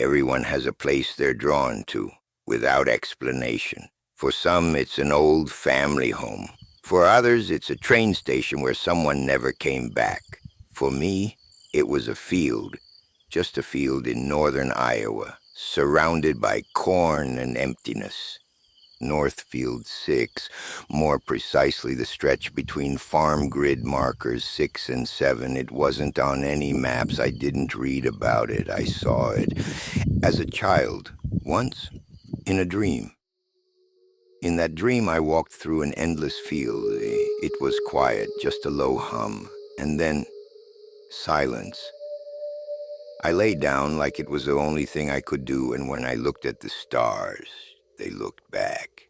Everyone has a place they're drawn to, without explanation. For some, it's an old family home. For others, it's a train station where someone never came back. For me, it was a field, just a field in northern Iowa, surrounded by corn and emptiness. Northfield 6, more precisely the stretch between farm grid markers 6 and 7. It wasn't on any maps. I didn't read about it. I saw it as a child, once, in a dream. In that dream, I walked through an endless field. It was quiet, just a low hum, and then silence. I lay down like it was the only thing I could do, and when I looked at the stars, they looked back.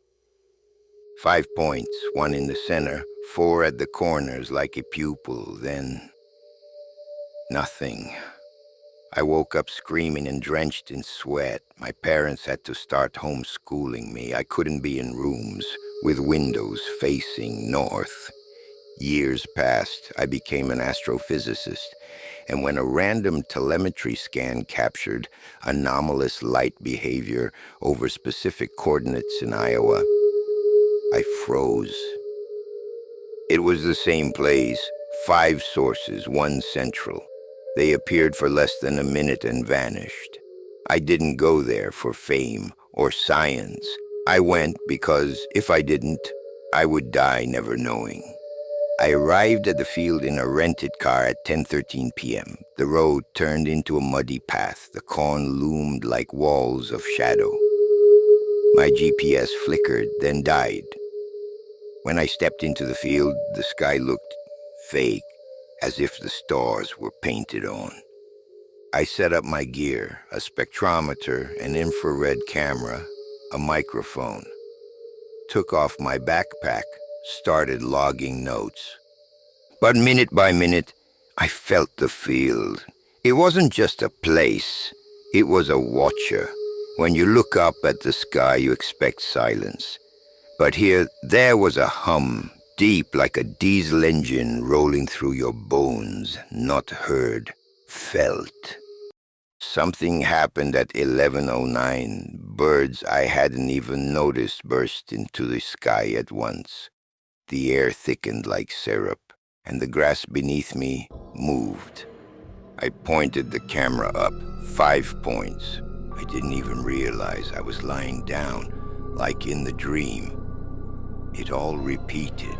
5 points, 1 in the center, 4 at the corners like a pupil, then nothing. I woke up screaming and drenched in sweat. My parents had to start homeschooling me. I couldn't be in rooms with windows facing north. Years passed. I became an astrophysicist, and when a random telemetry scan captured anomalous light behavior over specific coordinates in Iowa, I froze. It was the same place, 5 sources, 1 central. They appeared for less than a minute and vanished. I didn't go there for fame or science. I went because if I didn't, I would die never knowing. I arrived at the field in a rented car at 10:13 p.m. The road turned into a muddy path. The corn loomed like walls of shadow. My GPS flickered, then died. When I stepped into the field, the sky looked fake, as if the stars were painted on. I set up my gear, a spectrometer, an infrared camera, a microphone, took off my backpack, started logging notes. But minute by minute, I felt the field. It wasn't just a place, it was a watcher. When you look up at the sky, you expect silence. But there was a hum, deep like a diesel engine rolling through your bones, not heard, felt. Something happened at 11:09. Birds I hadn't even noticed burst into the sky at once. The air thickened like syrup, and the grass beneath me moved. I pointed the camera up, 5 points. I didn't even realize I was lying down, like in the dream. It all repeated.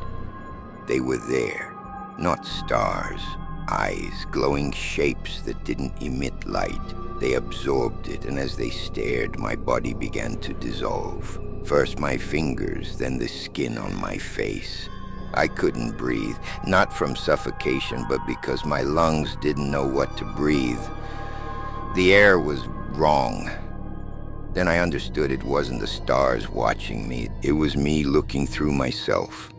They were there, not stars, eyes, glowing shapes that didn't emit light. They absorbed it, and as they stared, my body began to dissolve. First my fingers, then the skin on my face. I couldn't breathe, not from suffocation, but because my lungs didn't know what to breathe. The air was wrong. Then I understood it wasn't the stars watching me. It was me looking through myself.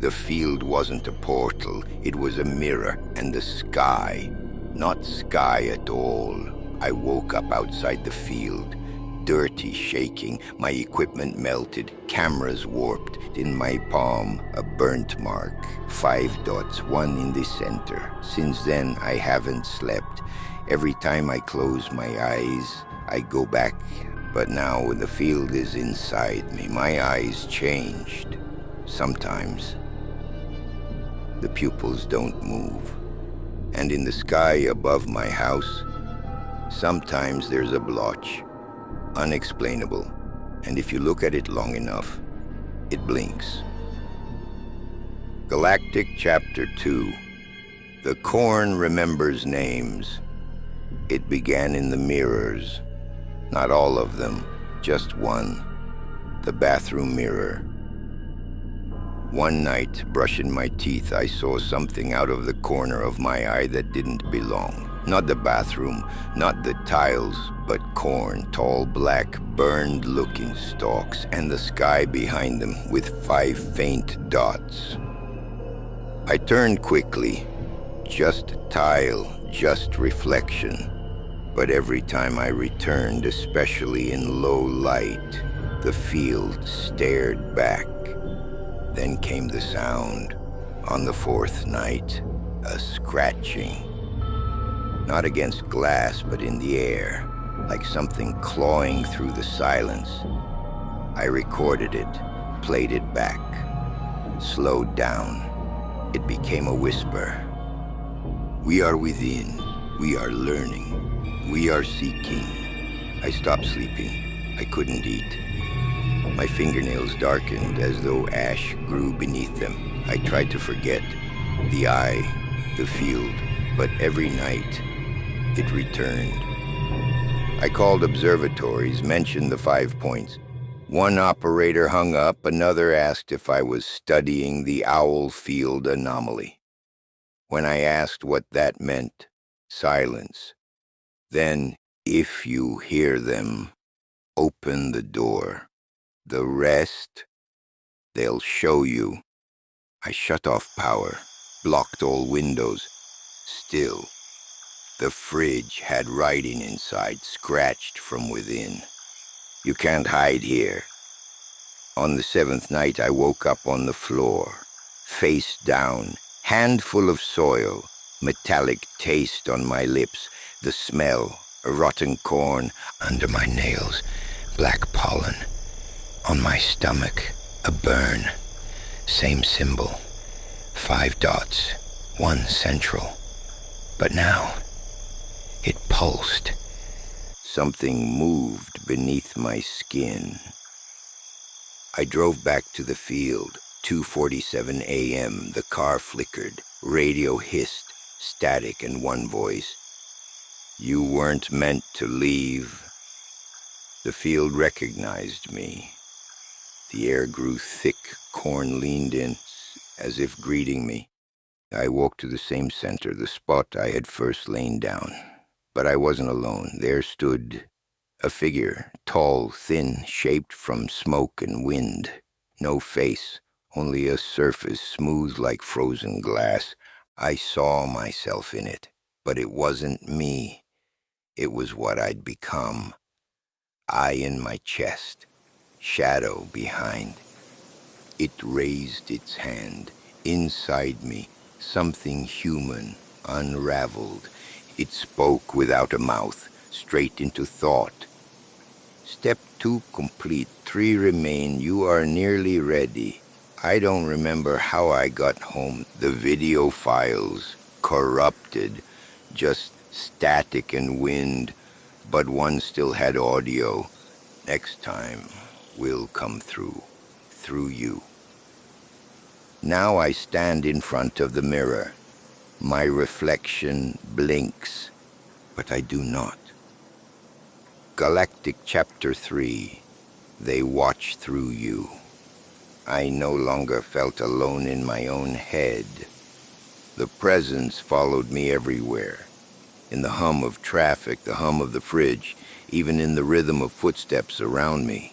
The field wasn't a portal. It was a mirror, and the sky, not sky at all. I woke up outside the field, dirty, shaking. My equipment melted, cameras warped. In my palm, a burnt mark, 5 dots, 1 in the center. Since then, I haven't slept. Every time I close my eyes, I go back, but now the field is inside me. My eyes changed. Sometimes the pupils don't move. And in the sky above my house, sometimes there's a blotch, unexplainable. And if you look at it long enough, it blinks. Galactic Chapter 2. The corn remembers names. It began in the mirrors. Not all of them, just one. The bathroom mirror. One night, brushing my teeth, I saw something out of the corner of my eye that didn't belong. Not the bathroom, not the tiles, but corn, tall, black, burned-looking stalks, and the sky behind them with 5 faint dots. I turned quickly. Just tile, just reflection. But every time I returned, especially in low light, the field stared back. Then came the sound. On the 4th night, a scratching. Not against glass, but in the air. like something clawing through the silence. I recorded it, played it back, slowed down. It became a whisper. We are within. We are learning. We are seeking. I stopped sleeping. I couldn't eat. My fingernails darkened as though ash grew beneath them. I tried to forget the eye, the field, but every night it returned. I called observatories, mentioned the 5 points. One operator hung up, another asked if I was studying the owl field anomaly. When I asked what that meant, silence. Then, if you hear them, open the door. The rest, they'll show you. I shut off power, blocked all windows. Still, the fridge had writing inside, scratched from within. You can't hide here. On the 7th night, I woke up on the floor, face down, handful of soil, metallic taste on my lips, the smell, a rotten corn under my nails, black pollen. On my stomach, a burn, same symbol, 5 dots, one central. But now, it pulsed. Something moved beneath my skin. I drove back to the field, 2:47 a.m. The car flickered, radio hissed, static and one voice. You weren't meant to leave. The field recognized me. The air grew thick, corn leaned in, as if greeting me. I walked to the same center, the spot I had first lain down. But I wasn't alone. There stood a figure, tall, thin, shaped from smoke and wind. No face, only a surface smooth like frozen glass. I saw myself in it, but it wasn't me. It was what I'd become. Eye in my chest, shadow behind. It raised its hand. Inside me, something human, unraveled. It spoke without a mouth, straight into thought. Step 2 complete, 3 remain. You are nearly ready. I don't remember how I got home. The video files, corrupted, just static and wind, but one still had audio. Next time, we'll come through you. Now I stand in front of the mirror. My reflection blinks, but I do not. Galactic Chapter 3, They Watch Through You. I no longer felt alone in my own head. The presence followed me everywhere. In the hum of traffic, the hum of the fridge, even in the rhythm of footsteps around me.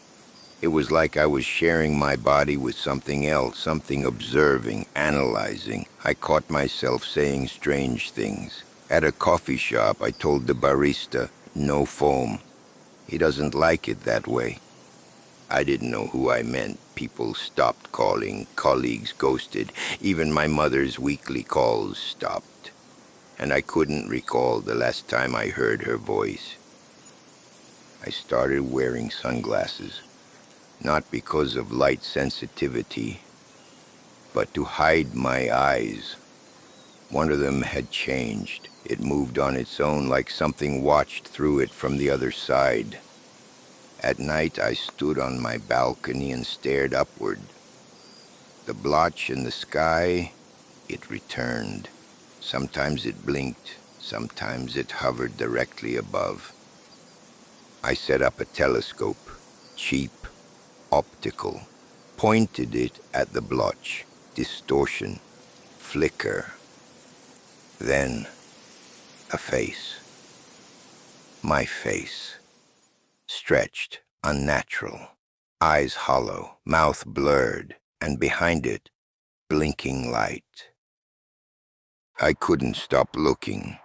It was like I was sharing my body with something else, something observing, analyzing. I caught myself saying strange things. At a coffee shop, I told the barista, no foam. He doesn't like it that way. I didn't know who I meant. People stopped calling, colleagues ghosted. Even my mother's weekly calls stopped. And I couldn't recall the last time I heard her voice. I started wearing sunglasses. Not because of light sensitivity, but to hide my eyes. One of them had changed. It moved on its own like something watched through it from the other side. At night, I stood on my balcony and stared upward. The blotch in the sky, it returned. Sometimes it blinked, sometimes it hovered directly above. I set up a telescope, cheap, optical, pointed it at the blotch, distortion, flicker. Then, a face. My face. Stretched, unnatural, eyes hollow, mouth blurred, and behind it, blinking light. I couldn't stop looking.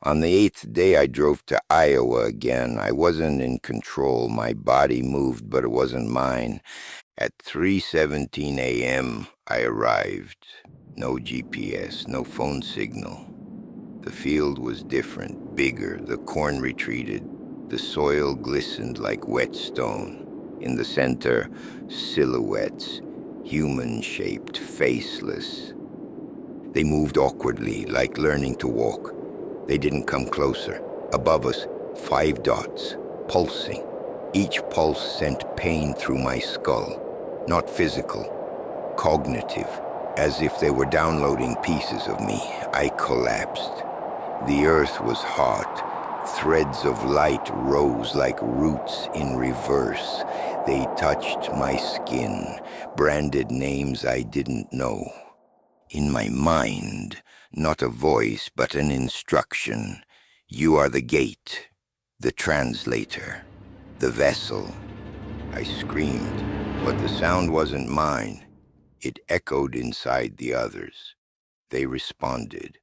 On the 8th day, I drove to Iowa again. I wasn't in control. My body moved, but it wasn't mine. At 3:17 a.m., I arrived. No GPS, no phone signal. The field was different, bigger. The corn retreated. The soil glistened like wet stone. In the center, silhouettes, human-shaped, faceless. They moved awkwardly, like learning to walk. They didn't come closer. Above us, 5 dots, pulsing. Each pulse sent pain through my skull. Not physical, cognitive, as if they were downloading pieces of me. I collapsed. The earth was hot. Threads of light rose like roots in reverse. They touched my skin, branded names I didn't know. In my mind, not a voice, but an instruction. You are the gate, the translator, the vessel. I screamed, but the sound wasn't mine. It echoed inside the others. They responded,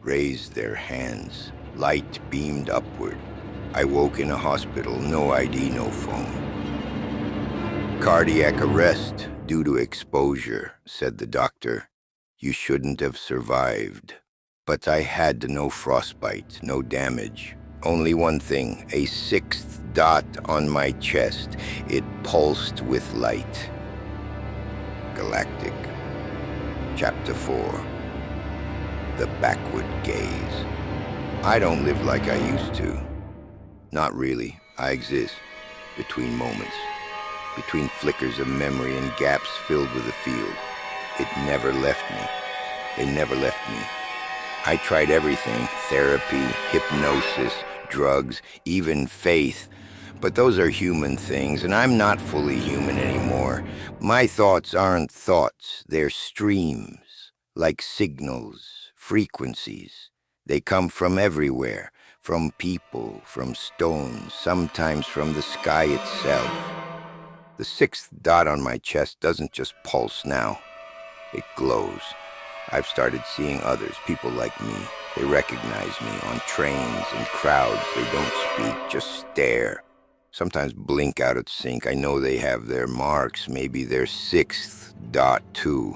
raised their hands. Light beamed upward. I woke in a hospital, no ID, no phone. Cardiac arrest due to exposure, said the doctor. You shouldn't have survived. But I had no frostbite, no damage. Only one thing, a 6th dot on my chest. It pulsed with light. Galactic. Chapter 4. The backward gaze. I don't live like I used to. Not really. I exist between moments, between flickers of memory and gaps filled with a field. It never left me. They never left me. I tried everything, therapy, hypnosis, drugs, even faith. But those are human things, and I'm not fully human anymore. My thoughts aren't thoughts. They're streams, like signals, frequencies. They come from everywhere, from people, from stones, sometimes from the sky itself. The 6th dot on my chest doesn't just pulse now. It glows. I've started seeing others, people like me. They recognize me on trains and crowds. They don't speak, just stare. Sometimes blink out of sync. I know they have their marks, maybe their 6th dot too.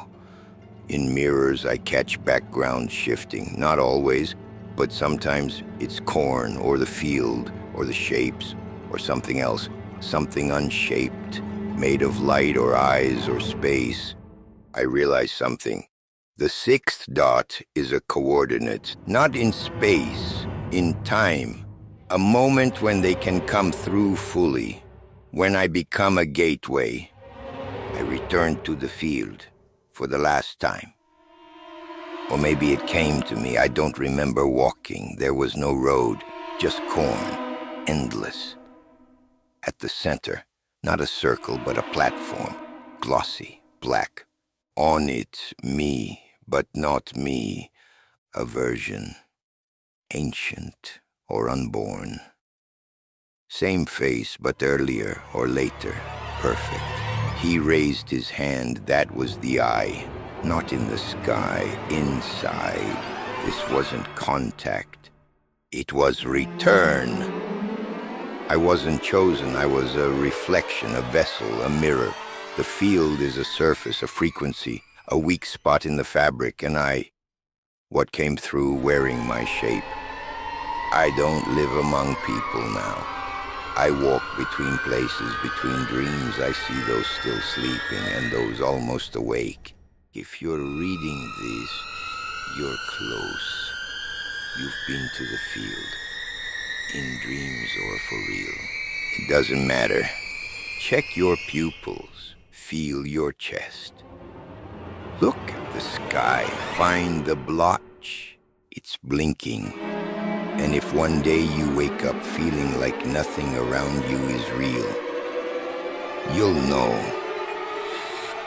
In mirrors, I catch background shifting. Not always, but sometimes it's corn or the field or the shapes or something else, something unshaped, made of light or eyes or space. I realize something. The 6th dot is a coordinate, not in space, in time. A moment when they can come through fully. When I become a gateway, I return to the field for the last time. Or maybe it came to me. I don't remember walking. There was no road, just corn, endless. At the center, not a circle, but a platform, glossy, black. On it, me, but not me, a version, ancient or unborn. Same face, but earlier or later, perfect. He raised his hand, that was the eye. Not in the sky, inside. This wasn't contact. It was return. I wasn't chosen. I was a reflection, a vessel, a mirror. The field is a surface, a frequency, a weak spot in the fabric, and what came through wearing my shape. I don't live among people now. I walk between places, between dreams. I see those still sleeping and those almost awake. If you're reading this, you're close. You've been to the field, in dreams or for real. It doesn't matter. Check your pupils, feel your chest. Look at the sky, find the blotch. It's blinking. And if one day you wake up feeling like nothing around you is real, you'll know.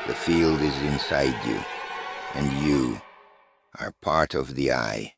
The field is inside you, and you are part of the eye.